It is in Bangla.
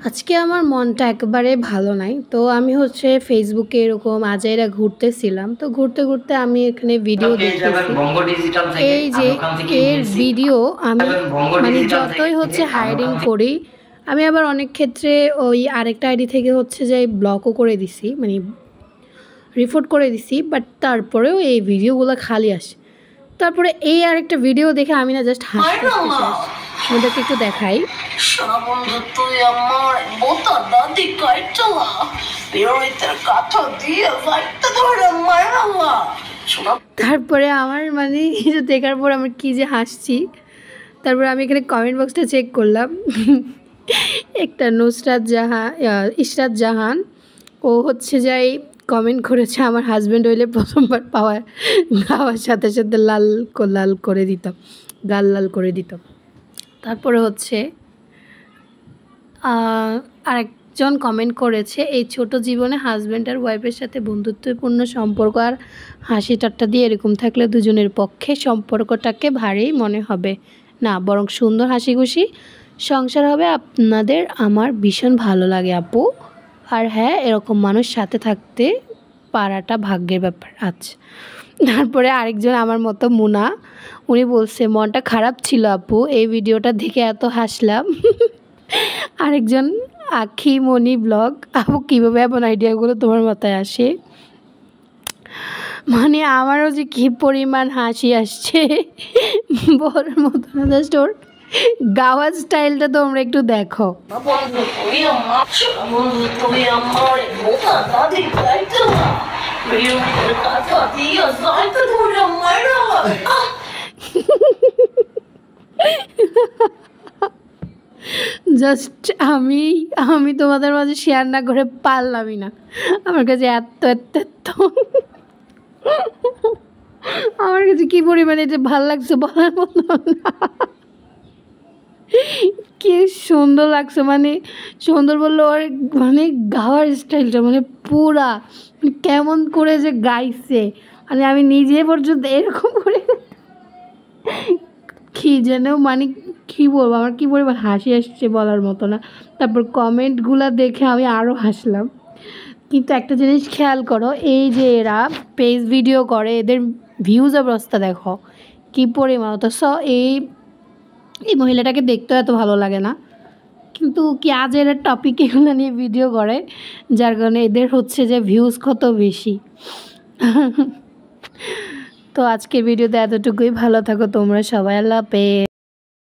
আজকে আমার মনটা একেবারে ভালো নাই। তো আমি হচ্ছে ফেসবুকে এরকম আজাইরা ঘুরতেছিলাম। তো ঘুরতে, ঘুরতে আমি এখানে ভিডিও পেয়ে যাবেন দেখতেছি। বঙ্গ ডিজিটাল থেকে। এই যে আমি ওখান থেকেই এর নিয়েছি। ভিডিও আমি পাবেন বঙ্গ মানে ডিজিটাল থেকে। যতই হচ্ছে আমি হাইডিং ওখান থেকে করি, আমি আবার অনেক ক্ষেত্রে ওই আরেকটা আইডি থেকে হচ্ছে যে ব্লকও করে দিছি। মানে রিপোর্ট করে দিছি। বাট তারপরেও এই ভিডিওগুলো খালি আসে। তারপরে এই আরেকটা ভিডিও দেখে আমি না জাস্ট হাসতে, হাসতে শেষ। তোমাদেরকে একটু দেখাই। শোনা বন্ধু, তুই আমার বোতা দাদি কাইটলা বেরোইতের কাঠা দিয়ে ভাইটা ধরে মারালা। শোনা তারপরে আমার মানে এটা দেখার পর আমার কী যে হাসছি। তারপরে আমি এখানে কমেন্ট বক্সটা চেক করলাম। একটা ইশরাত জাহান, ও হচ্ছে যাই কমেন্ট করেছে আমার হাজব্যান্ড হইলে প্রথমবার গাওয়ার সাথে সাথে লাল করে দিতাম, গাল লাল করে দিতাম। তারপরে হচ্ছে আরেকজন কমেন্ট করেছে, এই ছোট জীবনে হাজব্যান্ড আর ওয়াইফের সাথে বন্ধুত্বপূর্ণ সম্পর্ক আর হাসি ঠাট্টা দিয়ে এরকম থাকলে দুজনের পক্ষে সম্পর্কটাকে ভারী মনে হবে না, বরং সুন্দর হাসি খুশি সংসার হবে। আপনাদের আমার ভীষণ ভালো লাগে আপু। আর হ্যাঁ, এরকম মানুষ সাথে থাকতে পারাটা ভাগ্যের ব্যাপার। আচ্ছা, তারপরে আরেকজন আমার মতো মুনা, উনি বলছে মনটা খারাপ ছিল আপু, এই ভিডিওটা দেখে এত হাসলাম। আরেকজন আখি মনি ব্লগ, আপু কীভাবে এমন আইডিয়াগুলো তোমার মাথায় আসে? মানে আমারও যে কী পরিমাণ হাসি আসছে বলার মতো না। জাস্ট ওর গাওয়ার স্টাইলটা তোমরা একটু দেখো। বন্ধু তুই আমার, শোনা বন্ধু তুই আমার বোতা দাদি কাইটলা বেরোইতের কাঠা দিয়ে ভাইটা ধরে মারালা। জাস্ট আমি তোমাদের মাঝে শেয়ার না করে পারলামই না। আমার কাছে এত আমার কাছে কী পরিমাণে এটা ভালো লাগছে বলার মতো না। কি সুন্দর লাগছে, মানে সুন্দর বললো ওর মানে গাওয়ার স্টাইলটা মানে পুরা মানে কেমন করে যে গাইছে, মানে আমি নিজে পর্যন্ত এরকম করে কী যেন মানে কী বলবো, আমার কী পরিমাণ হাসি আসছে বলার মতো না। তারপর কমেন্টগুলো দেখে আমি আরও হাসলাম। কিন্তু একটা জিনিস খেয়াল করো, এই যে এরা পেজ ভিডিও করে, এদের ভিউজ অবস্থা দেখো কী পরিমাণ। অথচ এই মহিলাটাকে দেখতেও এত ভালো লাগে না, কিন্তু কি আজ এরা টপিক এগুলো নিয়ে ভিডিও করে, যার কারণে এদের হচ্ছে যে ভিউজ কত বেশি। তো আজকের ভিডিওতে এতটুকুই। ভালো থাকো তোমরা সবাই, আল্লাহ হাফেজ।